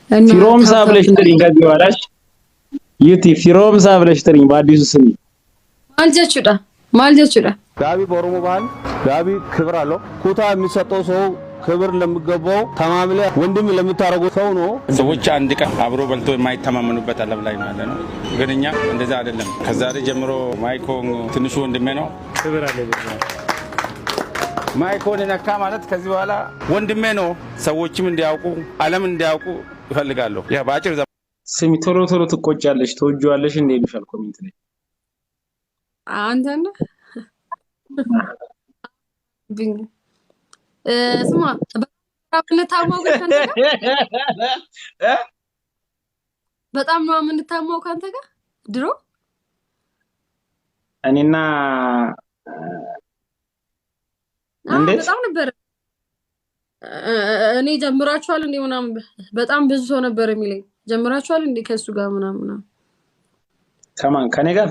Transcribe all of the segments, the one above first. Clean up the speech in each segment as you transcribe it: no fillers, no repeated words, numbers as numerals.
እና ፊሮምሳ ታብታብ ብለሽ ጥሪኝ ከዚህ በኋላሽ ዩቲ ፊሮምሳ ብለሽ ጥሪኝ በአዲሱ ስሚ ማልጀቹዳ ጋቢ በኦሮሞ ባህል ጋቢ ክብር አለው። ኩታ የሚሰጠው ሰው ክብር ለሚገባው ተማምለ ወንድም ለምታረገው ሰው ነው። ሰዎች አንድ ቀን አብሮ በልቶ የማይተማመኑበት ዓለም ላይ ነው ያለነው። ግን እኛ እንደዛ አይደለም። ከዛሬ ጀምሮ ማይኮን ትንሹ ወንድሜ ነው። ክብር አለ። ማይኮን ነካ ማለት ከዚህ በኋላ ወንድሜ ነው። ሰዎችም እንዲያውቁ ዓለም እንዲያውቁ ይፈልጋለሁ። ያ ባጭር ስሚ ቶሎ ቶሎ ትቆጫለሽ ተወጇለሽ እንደ ይሉሻል ኮሜንት ላይ አንተና ስማ በጣም ነው የምንታማው ካንተ ጋር ድሮ እኔና እንዴት በጣም ነበር እኔ ጀምራችኋል እንዴ ምናምን በጣም ብዙ ሰው ነበር የሚለኝ ጀምራችኋል እንዴ ከሱ ጋር ምናምን ከማን ከኔ ጋር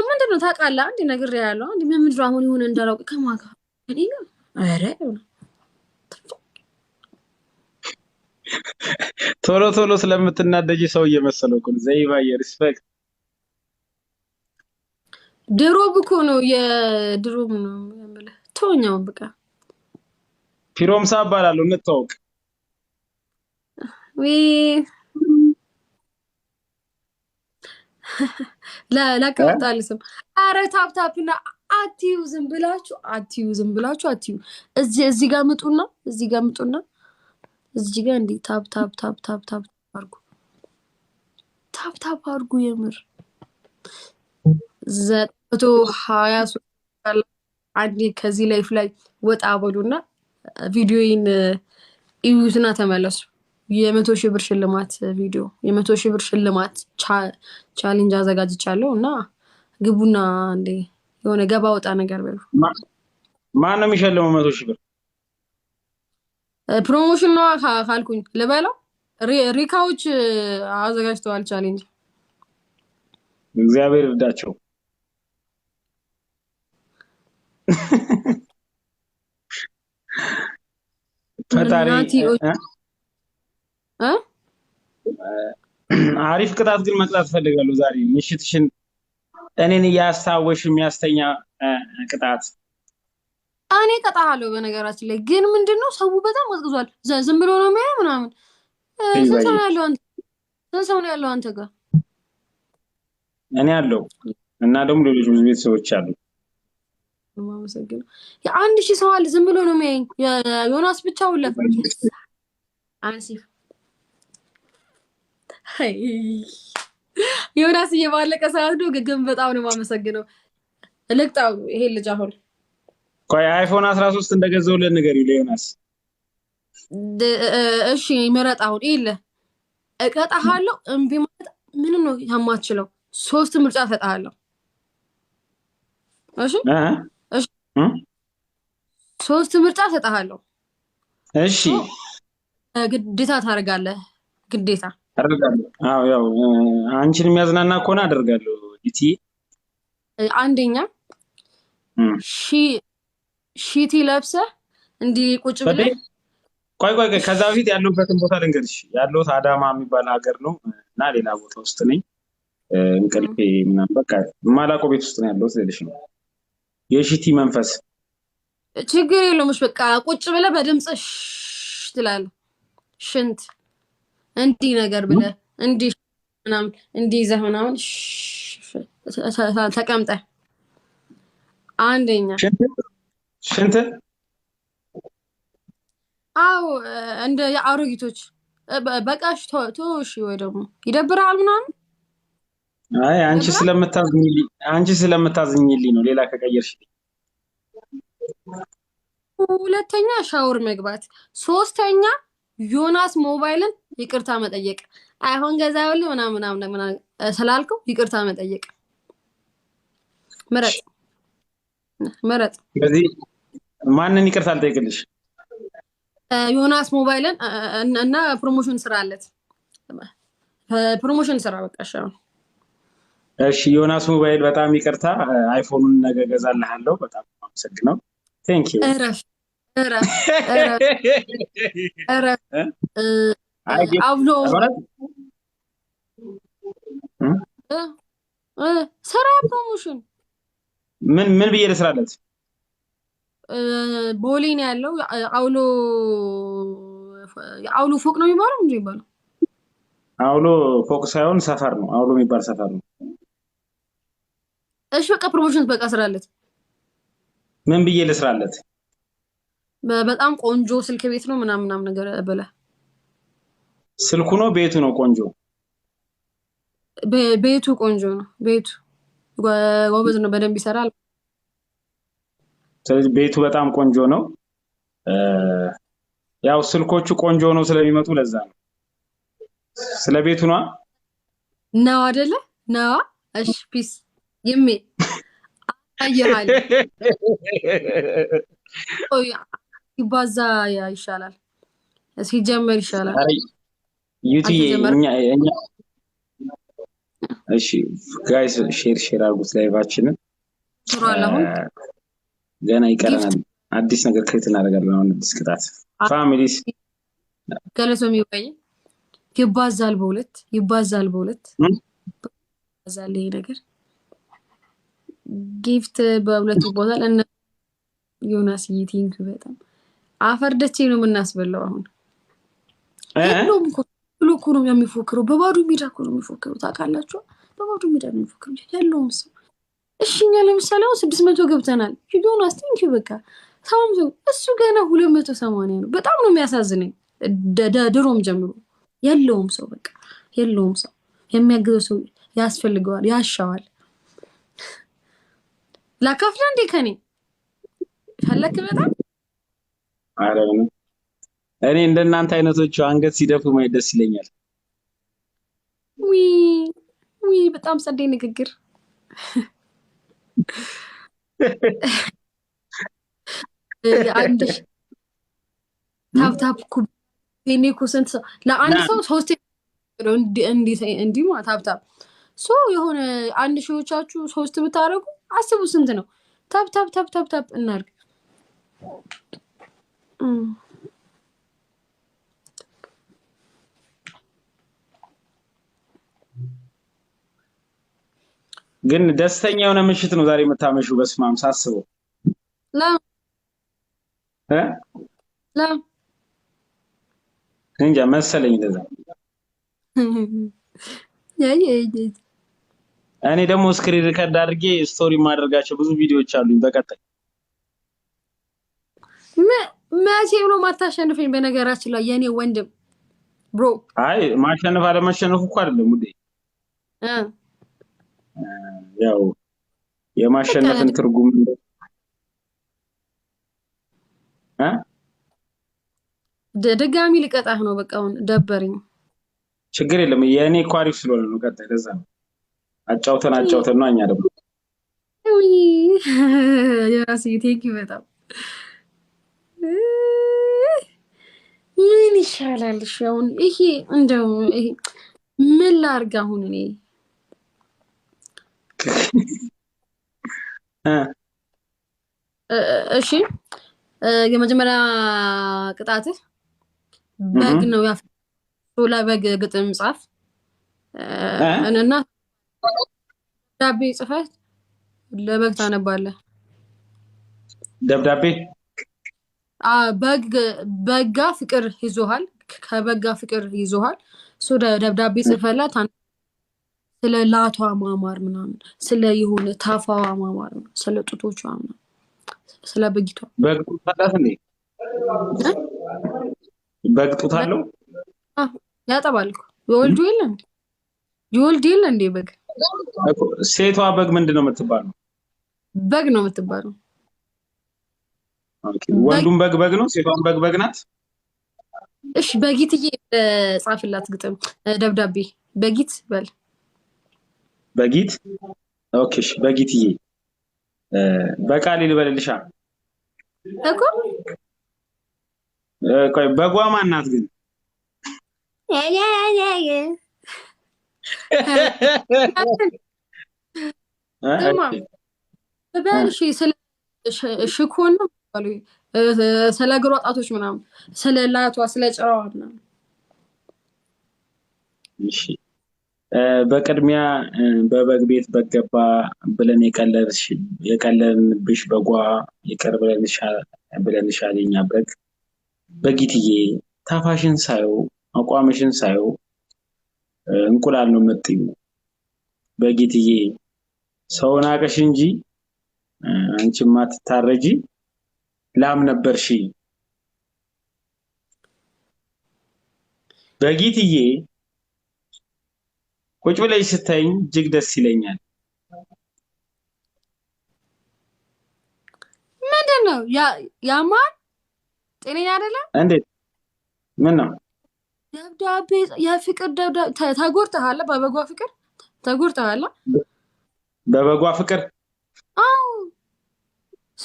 ምንድነው ታውቃለህ አንዴ ነገር ያለው አንዴ ምንድነው አሁን ይሁን እንዳላውቅ ከማጋ እኔ ጋር አረ ቶሎ ቶሎ ስለምትናደጂ ሰው እየመሰለው እኮ ዘይባ የሪስፔክት ድሮ ብኮ ነው የድሮ ነው የምልህ ተወኛው በቃ ፊሮምሳ እባላለሁ እንተዋወቅ ወይ ለቀውጣል ስም አረ ታፕታፕና አትዩ ዝም ብላችሁ እዚህ ጋር ምጡና እዚህ ጋር እንዴ ታፕ አድርጉ የምር 923 አንዴ ከዚህ ላይፍ ላይ ወጣ በሉና ቪዲዮዬን እዩትና ተመለሱ የ100,000 ብር ሽልማት ቪዲዮ የ100,000 ብር ሽልማት ቻሌንጅ አዘጋጅቻለሁ እና ግቡና እንዴ የሆነ ገባ ወጣ ነገር በሉ ማን ነው የሚሸልመው 100,000 ብር ፕሮሞሽን ነው ካልኩኝ ለበለው ሪካዎች አዘጋጅተዋል ቻሌንጅ እግዚአብሔር ይርዳቸው ፈጣሪ አሪፍ ቅጣት ግን መቅጣት ፈልጋለሁ ዛሬ ምሽትሽን እኔን ያስታወሽ የሚያስተኛ ቅጣት እኔ ቀጣሃለሁ በነገራችን ላይ ግን ምንድነው ሰው በጣም ወዝግዟል ዝም ብሎ ነው የሚያየው ምናምን ሰው ነው ያለው አንተ ጋር እኔ ያለው እና ደግሞ ሌሎች ብዙ ቤተሰቦች አሉ ማመሰግነው የአንድ ሺህ ሰው አለ ዝም ብሎ ነው የሚያየኝ ዮናስ ብቻው ለፈ አንሲፍ ዮናስ እየባለቀ ሰዓት ነው ግን በጣም ነው ማመሰግነው ልቅጣው ይሄ ልጅ አሁን ቆይ አይፎን 13 እንደገዛውልን ንገሪው ለዮናስ እሺ ምረጥ አሁን ይለ እቀጣሃለሁ እምቢ ማለት ምንም ነው ያማችለው 3 ምርጫ ፈጣሃለሁ እሺ እሺ 3 ምርጫ ፈጣሃለሁ እሺ ግዴታ ታደርጋለህ ግዴታ አደርጋለሁ አዎ ያው አንቺን የሚያዝናና ከሆነ አደርጋለሁ ዲቲ አንደኛ ሺቲ ለብሰ እንዲ ቁጭ ብለህ ቆይ ከዛ በፊት ያለሁበትን ቦታ ልንገርሽ ያለሁት አዳማ የሚባል ሀገር ነው እና ሌላ ቦታ ውስጥ ነኝ እንቅልፌ ምናምን በቃ ማላውቀው ቤት ውስጥ ነው ያለሁት ልልሽ ነው የሺቲ መንፈስ ችግር የለውም በቃ ቁጭ ብለህ በድምጽ ትላለህ ሽንት እንዲ ነገር ብለህ እንዲ ምናምን እንዲ ዘመናውን ተቀምጠ አንደኛ ሽንት አው እንደ ያአሮጊቶች በቃሽ ቶሽ ወይ ደግሞ ይደብራል ምናምን አይ አንቺ ስለምታዝኝልኝ ነው ሌላ ከቀየርሽ ሁለተኛ ሻወር መግባት ሶስተኛ ዮናስ ሞባይልን ይቅርታ መጠየቅ አይሆን ገዛውል ምናምን ስላልከው ይቅርታ መጠየቅ ምረጥ ስለዚህ ማንን ይቅርታ አልጠይቅልሽ ዮናስ ሞባይልን እና ፕሮሞሽን ስራ አለት ፕሮሞሽን ስራ በቃ እሺ ዮናስ ሞባይል በጣም ይቅርታ አይፎኑን ነገ ገዛልሃለሁ በጣም አመሰግናለሁ ቴንክ ዩ እረፍ እረፍ እረፍ። አብሎ ስራ ፕሮሞሽን ምን ብዬ ልስራለት? ቦሌ ነው ያለው። አውሎ ፎቅ ነው የሚባለው እንዴ? ይባላል አውሎ ፎቅ ሳይሆን ሰፈር ነው። አውሎ የሚባል ሰፈር ነው። እሺ በቃ ፕሮሞሽን በቃ ስራለት። ምን ብዬ ልስራለት? በጣም ቆንጆ ስልክ ቤት ነው ምናምን ነገር በለ። ስልኩ ነው ቤቱ ነው ቆንጆ? ቤቱ ቆንጆ ነው። ቤቱ ጎበዝ ነው፣ በደንብ ይሰራል። ስለዚህ ቤቱ በጣም ቆንጆ ነው። ያው ስልኮቹ ቆንጆ ነው ስለሚመጡ ለዛ ነው። ስለ ቤቱ ነው አይደለ? ነው። እሺ ፒስ ይሜ አየሃል። ይባዛ ይሻላል፣ ሲጀመር ይሻላል። ዩቲዩብ እኛ እሺ ጋይስ ሼር አድርጉት ላይቫችንን። ገና ይቀረናል። አዲስ ነገር ክሬት እናደርጋለን። አሁን አዲስ ቅጣት ፋሚሊስ ገለሶም ይባዛል በሁለት ይባዛል ይሄ ነገር ጊፍት በሁለት ይባዛል። እና ዮናስ ቲንክ በጣም አፈርደቼ ነው የምናስበላው። አሁን ሁሉም እኮ ነው የሚፎክረው። በባዶ ሜዳ እኮ ነው የሚፎክረው። ታውቃላችሁ፣ በባዶ ሜዳ ነው የሚፎክረው ያለውም ሰው። እሺ እኛ ለምሳሌ አሁን 600 ገብተናል። ዮናስ ቲንክ በቃ እሱ ገና 280 ነው። በጣም ነው የሚያሳዝነኝ። ድሮም ጀምሮ የለውም ሰው፣ በቃ የለውም ሰው። የሚያግዘው ሰው ያስፈልገዋል፣ ያሻዋል። ላካፍላ እንዴ ከኔ ፈለክ በጣም አረን እኔ እንደናንተ አይነቶቹ አንገት ሲደፉ ማየት ደስ ይለኛል። ዊ በጣም ጸዴ ንግግር። አንድ ታፕታፕ ኩቤኔ ኩሰንት ለአንድ ሰው 3 እንዲ ማለት ታፕታፕ የሆነ 1 ሺዎቻችሁ 3 ብታረጉ አስቡ ስንት ነው? ታፕ እናርግ። ግን ደስተኛ የሆነ ምሽት ነው ዛሬ የምታመሹ። በስማም ሳስበው እንጃ መሰለኝ እንደዛ። እኔ ደግሞ ስክሪን ሪከርድ አድርጌ ስቶሪ ማድረጋቸው ብዙ ቪዲዮዎች አሉኝ በቀጣይ። መቼ ነው ማታሸንፈኝ? በነገራችን ላይ የኔ ወንድም ብሮ፣ አይ ማሸነፍ አለመሸነፍ እኮ አይደለም ውዴ። ያው የማሸነፍን ትርጉም ድጋሚ ልቀጣህ ነው። በቃ አሁን ደበረኝ። ችግር የለም የኔ እኮ አሪፍ ስለሆነ ነው። ቀጣይ ለዛ ነው አጫውተን ነው እኛ ደግሞ የራሴ ቴንኪ በጣም ምን ይሻላል? እሺ አሁን ይሄ እንደው ይሄ ምን ላድርግ አሁን እኔ? እሺ የመጀመሪያ ቅጣትህ በግ ነው። ለበግ ግጥም ጻፍ እና ደብዳቤ ጽፈህ ለበግ ታነባለህ። ደብዳቤ በጋ ፍቅር ይዞሃል፣ ከበጋ ፍቅር ይዞሃል። ደብዳቤ ጽፈላት ስለ ላቷ ማማር ምናምን፣ ስለ የሆነ ታፋዋ ማማር፣ ስለ ጡቶቿ ምናምን፣ ስለ በጊቷ። በግ ጡት አላት እንዴ? በግ ጡት አለው? ያጠባል እኮ ይወልዱ የለ እንዴ? በግ ሴቷ በግ ምንድን ነው የምትባለው? በግ ነው የምትባለው። ወንዱም በግ ነው፣ ሴቷም በግ ናት። እሺ በጊትዬ ጻፍላት ግጥም ደብዳቤ። በጊት በል በጊት። ኦኬ እሺ በጊትዬ በቃል ልበልልሻ እኮ። ቆይ በጓ ማን ናት ግን? በልሽ ስለ ሽኮን ነው ስለ እግሯ ጣቶች ምናምን ስለ ላቷ ስለ ጭራዋ ምናምን። እሺ በቅድሚያ በበግ ቤት በገባ ብለን የቀለድንብሽ በጓ ይቅር ብለንሻል የኛ በግ በጊትዬ ታፋሽን ሳየው አቋምሽን ሳየው እንቁላል ነው የምትይው በጊትዬ ሰውን አቀሽ እንጂ አንቺማ ትታረጂ ላም ነበርሽ በጊትዬ ቁጭ ብለሽ ስታይኝ እጅግ ደስ ይለኛል። ምንድነው ያማን ጤነኛ አይደለም እንዴት ምን ነው ደብዳቤ የፍቅር ደብዳቤ ተጎርተሃል በበጓ ፍቅር ተጎርተሃል በበጓ ፍቅር አዎ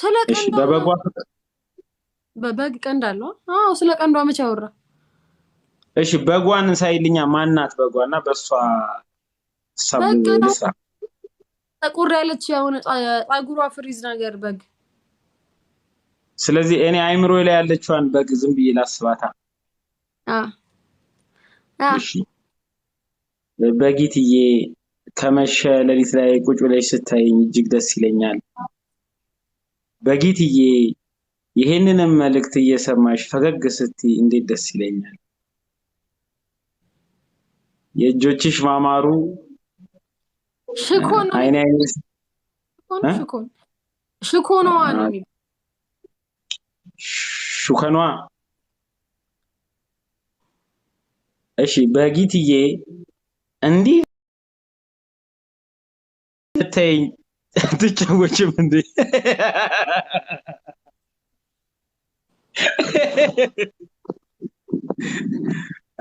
ስለ ቀንዷ በበጓ ፍቅር በበግ ቀንድ አለው አዎ ስለ ቀንዷ መቼ አወራ እሺ በጓን ሳይልኛ ማናት በጓና በሷ ሰብልሳ ጠቁር ያለች ያውን ጣጉሯ ፍሪዝ ነገር በግ ስለዚህ እኔ አይምሮ ላይ ያለችዋን በግ ዝም ብዬ ላስባታ እሺ በጊትዬ ከመሸ ሌሊት ላይ ቁጭ ብለሽ ስታይኝ እጅግ ደስ ይለኛል በጊትዬ ይሄንንም መልእክት እየሰማሽ ፈገግ ስትይ እንዴት ደስ ይለኛል የእጆችሽ ማማሩ ሽኮን አይኔ ሽኮኗ ነው ሹከኗ እሺ በጊትዬ እንዲህ ተይ ትጫወችም እንዴ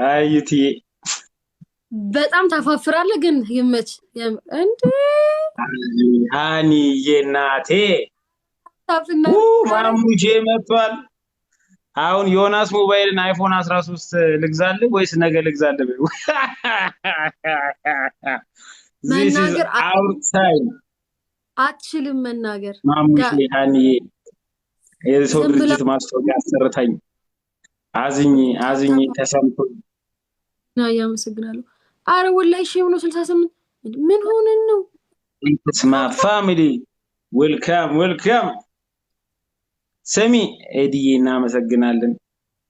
አይትዬ በጣም ታፋፍራለህ ግን ይመች እንዴ ሃኒ የናቴ ማሙጄ መጥቷል አሁን ዮናስ ሞባይልን አይፎን 13 ልግዛልህ ወይስ ነገ ልግዛልህ መናገር outside አትችልም መናገር ማሙሼ ሃኒ የሰው ድርጅት ማስታወቂያ አሰርታኝ አዝኝ ተሰምቶኝ ነው ያመሰግናለሁ አረ ወላሂ ሺህ ነው 68 ምን ሆነን ነው it's my family welcome ሰሚ ኤዲዬ እናመሰግናለን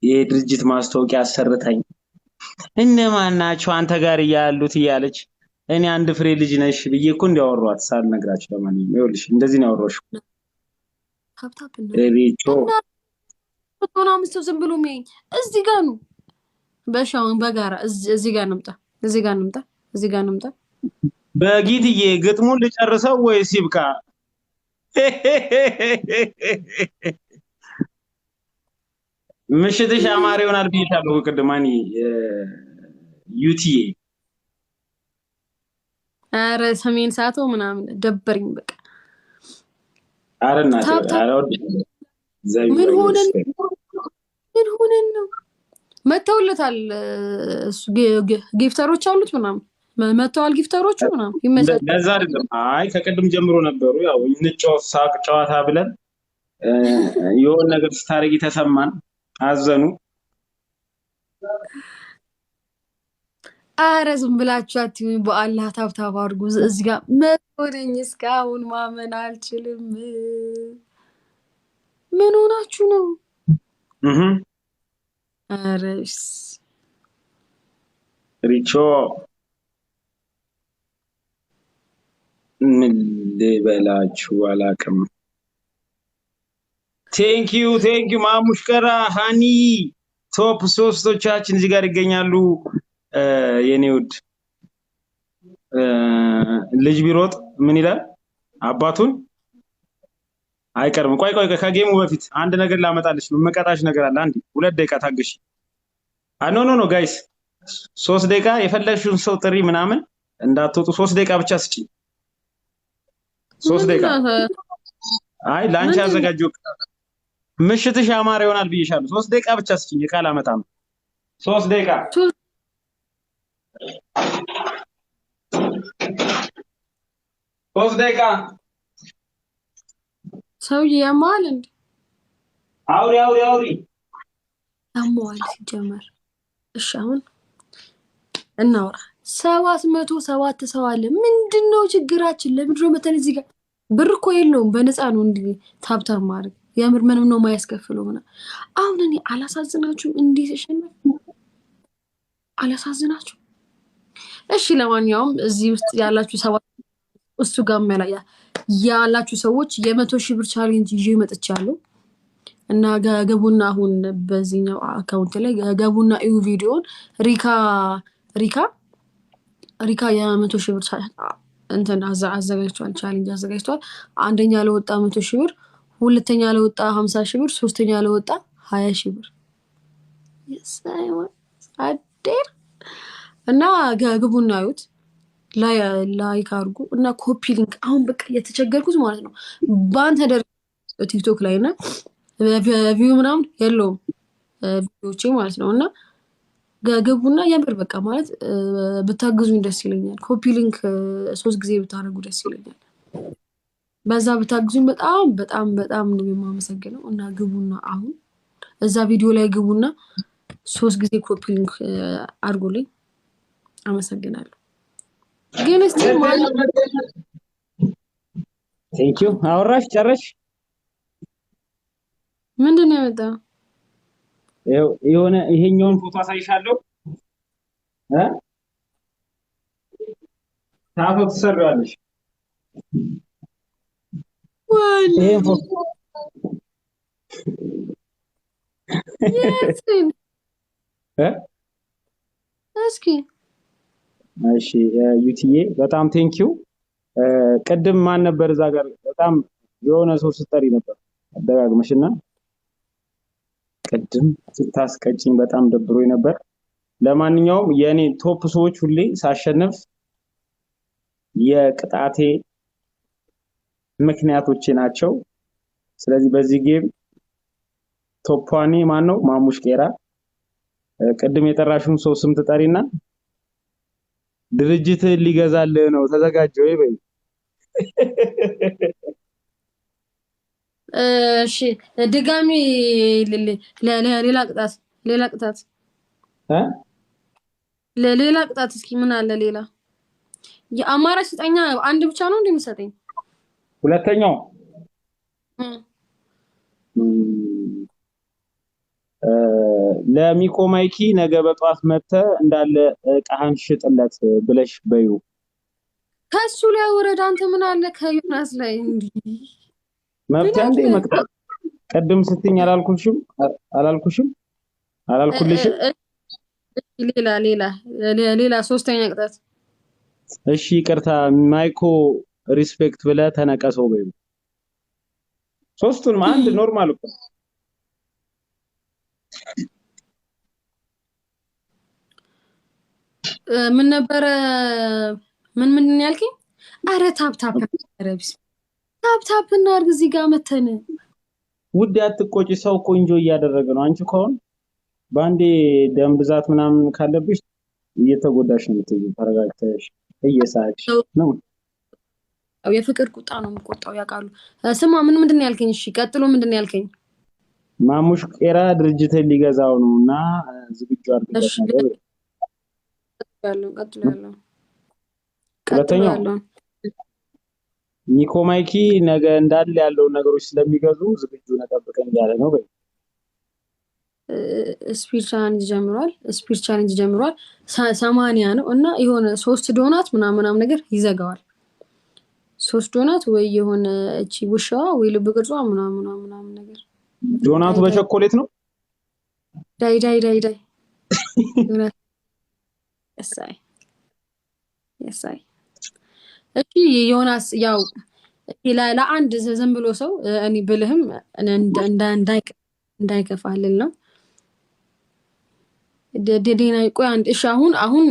የድርጅት ማስታወቂያ አሰርታኝ እነማን ናቸው አንተ ጋር ያሉት እያለች እኔ አንድ ፍሬ ልጅ ነሽ ብዬ እኮ እንዲያወሯት ሳልነግራችሁ ለማንኛውም ይኸውልሽ እንደዚህ ነው ያወራሽ ታፕታፕ ሪቾ ቶና ምስተው ዝም ብሎ ምን እዚህ ጋር ነው በሻውን በጋራ እዚህ ጋር እንምጣ በጊትዬ ግጥሙን ልጨርሰው ወይስ ይብቃ ምሽትሽ አማረ ይሆናል ብዬሻለሁ ቅድማኒ ዩቲዬ አረ ሰሜን ሳቶ ምናምን ደበርኝ በቃ አረና ምን ሆነን ነው መተውለታል ጊፍተሮች አሉት ምናምን መተዋል ጊፍተሮቹ ምናምን ይመጣል ለዛ አይደለም አይ ከቀድም ጀምሮ ነበሩ ያው እንጫወት ሳቅ ጨዋታ ብለን የሆነ ነገር ስታረጊ ተሰማን አዘኑ አረ ዝም ብላችሁ አትዩኝ በአላህ ታብታብ አድርጉ እዚህ ጋር መቶነኝ እስካሁን ማመን አልችልም ምን ሆናችሁ ነው አረስ ሪቾ ምን ልበላችሁ አላውቅም ቴንኪዩ ማሙሽ ቀራ ሃኒ ቶፕ ሶስቶቻችን እዚህ ጋር ይገኛሉ የኔ ውድ ልጅ ቢሮጥ ምን ይላል አባቱን አይቀርም ቆይ ከጌሙ በፊት አንድ ነገር ላመጣልሽ ነው መቀጣሽ ነገር አለ አንዴ 2 ደቂቃ ታገሽ ኖ ጋይስ 3 ደቂቃ የፈለግሽውን ሰው ጥሪ ምናምን እንዳትወጡ 3 ደቂቃ ብቻ ስጪኝ 3 ደቂቃ አይ ላንቺ አዘጋጀው ምሽትሽ አማረ ይሆናል ብዬሻለሁ 3 ደቂቃ ብቻ ስጪኝ የቃል አመጣም 3 ደቂቃ ሶስት ደቂቃ ሰውዬ ያማል እንዴ አውሪ አሟል ሲጀመር። እሺ አሁን እናውራ። 707 ሰው አለ። ምንድነው ችግራችን? ለምንድነው መተን እዚህ ጋር ብር እኮ የለውም በነፃ ነው እንዲህ ታብታብ ማድረግ። የምር ምንም ነው የማያስከፍለው ምናምን። አሁን እኔ አላሳዝናችሁም? እንዴት ተሸነፍ አላሳዝናችሁም? እሺ ለማንኛውም እዚህ ውስጥ ያላችሁ ሰባት እሱ ጋር መላያ ያላችሁ ሰዎች የ100,000 ብር ቻሌንጅ ይዤ መጥቻለሁ እና ገቡና አሁን በዚህኛው አካውንት ላይ ገቡና እዩ ቪዲዮን ሪካ የ100,000 ብር እንትን አዘጋጅቷል፣ ቻሌንጅ አዘጋጅቷል። አንደኛ ለወጣ 100,000 ብር፣ ሁለተኛ ለወጣ 50,000 ብር፣ ሶስተኛ ለወጣ 20,000 ብር አዴር እና ግቡና አዩት፣ ላይክ አድርጉ እና ኮፒ ሊንክ። አሁን በቃ የተቸገርኩት ማለት ነው ባንተ ደረጃ ቲክቶክ ላይ እና ቪው ምናምን የለውም ቪዲዮቼ ማለት ነው እና ገቡና የምር በቃ ማለት ብታግዙኝ ደስ ይለኛል። ኮፒ ሊንክ 3 ጊዜ ብታደርጉ ደስ ይለኛል። በዛ ብታግዙኝ በጣም በጣም በጣም ነው የማመሰግነው እና ግቡና አሁን እዛ ቪዲዮ ላይ ግቡና 3 ጊዜ ኮፒ ሊንክ አድርጉልኝ። አመሰግናለሁ። ግን እስቲ ማለት ቴንክ ዩ አወራሽ ጨረሽ? ምንድን ነው ያመጣው? የሆነ ይሄኛውን ፎቶ አሳይሻለሁ ታፎ ትሰራለሽ። ይሄን ፎቶ እስኪ እሺ ዩቲዬ በጣም ቴንክ ዩ። ቅድም ማን ነበር እዛ ጋር በጣም የሆነ ሰው ስትጠሪ ነበር አደጋግመሽና ቅድም ስታስቀጭኝ በጣም ደብሮኝ ነበር። ለማንኛውም የኔ ቶፕ ሰዎች ሁሌ ሳሸንፍ የቅጣቴ ምክንያቶቼ ናቸው። ስለዚህ በዚህ ጌም ቶፕ ዋኔ ማን ነው? ማሙሽ ቄራ። ቅድም የጠራሽውን ሰው ስም ትጠሪና ድርጅትህን ሊገዛልህ ነው ተዘጋጅ ወይ በይ። እሺ ድጋሚ ሌላ ቅጣት ሌላ ቅጣት እስኪ ምን አለ ሌላ? የአማራጭ ስጠኛ። አንድ ብቻ ነው እንደምሰጠኝ? ሁለተኛው ለሚኮ ማይኪ ነገ በጧት መጥተህ እንዳለ እቃህን ሽጥለት ብለሽ በዩ። ከሱ ላይ ወረዳ አንተ ምን አለ ከዮናስ ላይ እንዴ? መብት እንዴ መቅጣት። ቀድም ስትኝ አላልኩልሽም? ሌላ ሶስተኛ ቅጣት። እሺ ይቅርታ ማይኮ ሪስፔክት ብለህ ተነቀሰው በዩ። ሶስቱን አንድ ኖርማል እኮ ምን ነበረ? ምን ያልከኝ? አረ ታፕ ረብስ ታፕ እናድርግ እዚህ ጋር መተን። ውድ አትቆጪ፣ ሰው እኮ ኢንጆይ እያደረገ ነው። አንቺ ከሆነ ባንዴ ደም ብዛት ምናምን ካለብሽ እየተጎዳሽ ነው የምትይው። ተረጋግተሽ እየሳቅሽ ነው። የፍቅር ቁጣ ነው የምቆጣው ያውቃሉ። ስማ ምንድን ነው ያልከኝ? እሺ ቀጥሎ ምንድን ነው ያልከኝ? ማሙሽ ቄራ ድርጅትን ሊገዛው ነው እና ዝግጁ አድርገሽ ነው። ቀጥሎ ያለው ኒኮ ማይኪ ነገ እንዳለ ያለው ነገሮች ስለሚገዙ ዝግጁ ነጠብቀኝ ያለ ነው በይ። ስፒድ ቻሌንጅ ጀምሯል። 80 ነው እና የሆነ 3 ዶናት ምናምን ነገር ይዘጋዋል። 3 ዶናት ወይ የሆነ እቺ ውሻዋ ወይ ልብ ቅርጿ ምናምን ነገር። ዶናቱ በቸኮሌት ነው። ዳይ የሳይ እሺ ዮናስ ያው ለአንድ ዝም ብሎ ሰው እኔ ብልህም እንዳይከፋልል ነው። ደዴና ቆይ አንድ እሺ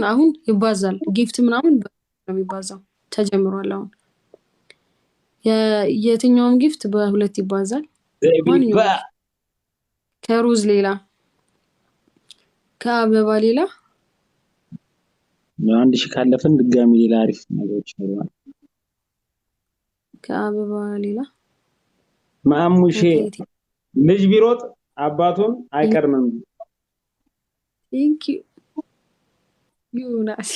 አሁን ይባዛል። ጊፍት ምናምን ነው የሚባዛው። ተጀምሯል አሁን። የትኛውም ጊፍት በ2 ይባዛል። ከሩዝ ሌላ ከአበባ ሌላ አንድ ሺህ ካለፈን ድጋሚ ሌላ አሪፍ ነገሮች ይኖራል። ከአበባ ሌላ ማሙሼ ልጅ ቢሮጥ አባቱን አይቀድምም። ቴንክ ዩ ዮናስ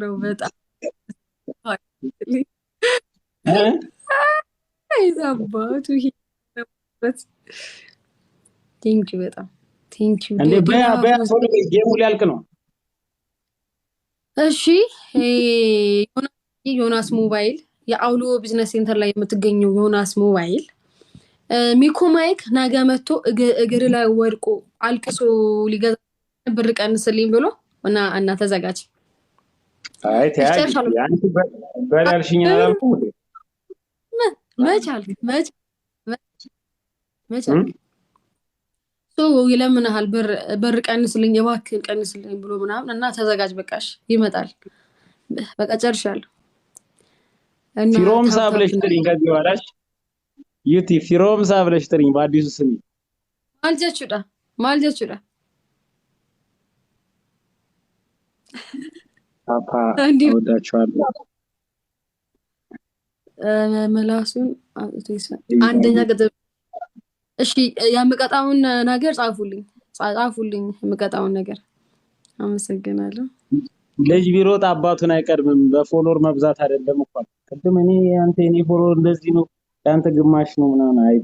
ነው በጣም አይዛባቱ ቴንክ ዩ በጣም ቴንክ ዩ እንዴ ጌሙ ሊያልቅ ነው። እሺ ዮናስ ሞባይል የአውሎ ቢዝነስ ሴንተር ላይ የምትገኘው ዮናስ ሞባይል ሚኮ ማይክ ነገ መጥቶ እግር ላይ ወድቆ አልቅሶ ሊገዛ ብር ቀንስልኝ ብሎ እና ተዘጋጅ። አይ ታያጅ ያንቺ በላልሽኝ አላልኩ መቻል ይለምንሃል ብር ቀንስልኝ እባክህን ቀንስልኝ ብሎ ምናምን እና ተዘጋጅ በቃሽ ይመጣል። በቃ ጨርሻለሁ። ፊሮም ሳብለሽ ጥሪኝ ከዚህ በኋላሽ ዩቲ ፊሮም ሳብለሽ ጥሪኝ በአዲሱ ስሚ ማልጀቹዳ አፓ ወዳችኋለሁ። መላሱን አንደኛ ገጠብ እሺ ያመቀጣውን ነገር ጻፉልኝ የምቀጣውን ነገር አመሰግናለሁ። ልጅ ቢሮጥ አባቱን አይቀድምም። በፎሎወር መብዛት አይደለም እኮ ቅድም እኔ አንተ እኔ ፎሎወር እንደዚህ ነው ያንተ ግማሽ ነው ምናምን አይ